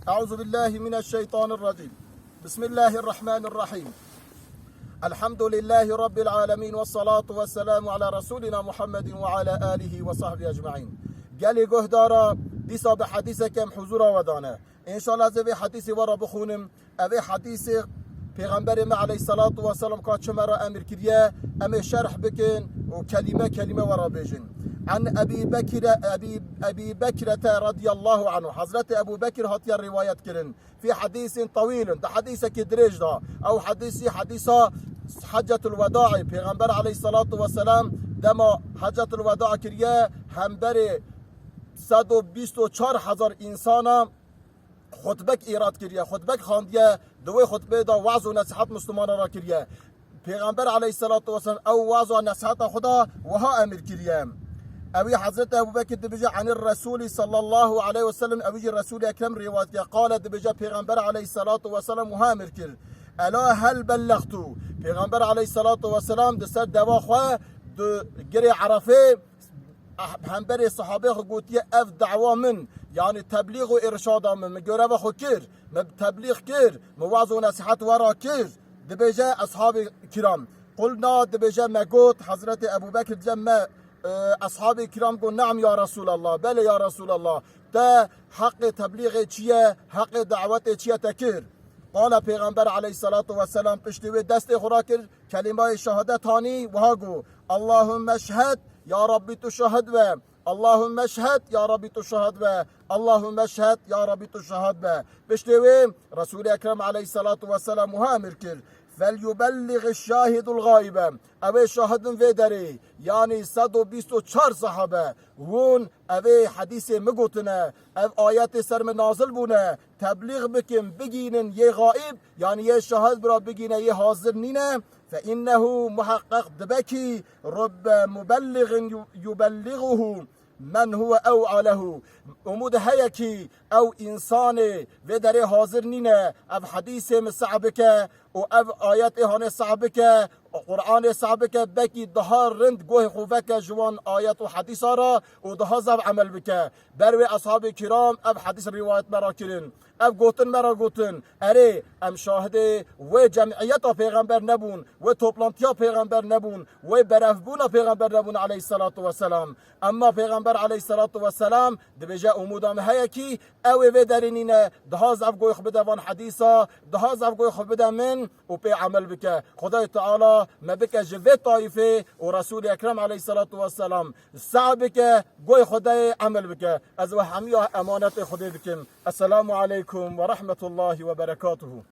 أعوذ بالله من الشيطان الرجيم. بسم الله الرحمن الرحيم. الحمد لله رب العالمين والصلاة والسلام على رسولنا محمد وعلى آله وصحبه أجمعين. قالي قهدارا ديسا بحديثة كم حضورا ودانا إن شاء الله زي حديثي ورا بخونم أبي حديثي پیغمبر ما علیه الصلاة والسلام که چه مرا امر کریه اما شرح بکن و کلمه ورا بجن. عن أبي بكرة رضي الله عنه. حضرت أبو بكر هاتي الرواية كرن في حديث طويل. ده حديث كدريج ده أو حديث حجة الوداع. پیغمبر عليه الصلاة والسلام دما حجة الوداع كريه همبر 124,000 انسان خطبه ایراد کریه، خطبه خواندیه، دوی خطبه دا وعظ و نصیحت مسلمان را کریه. پیغمبر علیه الصلاة والسلام او وعظ و نصیحت خدا وها امر کریه. اوی حضرت ابوبکر دبیجه عن الرسول صلی الله علیه وسلم اوی رسول اکرم روایت که قال دبیجه پیغمبر علیه الصلاة والسلام وها امر کرد الا هل بلغتو. پیغمبر علیه الصلاة والسلام دست دوا خواه گری عرفه همبر صحابه خو گوتیه اف دعوا من يعني تبلیغ و ارشاد من گوره خو کر تبلیغ کر موعظ و نصیحت ورا کر دبیجه اصحاب کرام قلنا دبیجه ما گوت حضرت ابو بکر جمع اصحاب کرام گو نعم یا رسول الله بله یا رسول الله ده حق تبلیغ چیه حق دعوت چیه تکر. قال پیغمبر علیه الصلاة والسلام پشتوی دست خورا کرد کلمه شهادت هانی و ها گو اللهم اشهد یا ربی تو شهد و اللهم اشهد یا ربی تو شهد و اللهم اشهد یا ربی تو شهد و بشتوی رسول اکرم علیه الصلاة والسلام و امر کرد فلیبلغ الشاهد الغائب. اوه شاهدن و داری یعنی 124 صحابه وون اوه حدیث مگوتنه او آیت سرم نازل بونه تبلیغ بکن بگینن یه غائب یعنی یه شاهد برا بگینه یه حاضر نینه فإنه محقق دبكي رب مبلغ يبلغه من هو أوعى له. امود هيكي او انسان و در حاضر نینه او حدیث صعبك و او آیت هانه صعبك قرآن صعبك بكي دهار رند گوه خوفك جوان آیت و حدیث را و ده زب عمل بك بروي اصحاب کرام او حدیث روایت مرا کرن او گوتن مرا گوتن اره ام شاهده و جمعیت پیغمبر نبون و توپلانتیا پیغمبر نبون و برفبون پیغمبر نبون علیه الصلاة والسلام. اما پیغمبر علیه الصلاة والسلام دبجه امودام هیکی او و درینینه ده زب گوی خبده وان حدیثا ده زب گوی خبده من و پی عمل بکه. خدای تعالی مبکه جوه طایفه و رسول اکرم علیه الصلاة والسلام سعی بکه گوی خدای عمل بکه. از و همه امانت خدای بکم. السلام علیکم و رحمت الله و برکاته.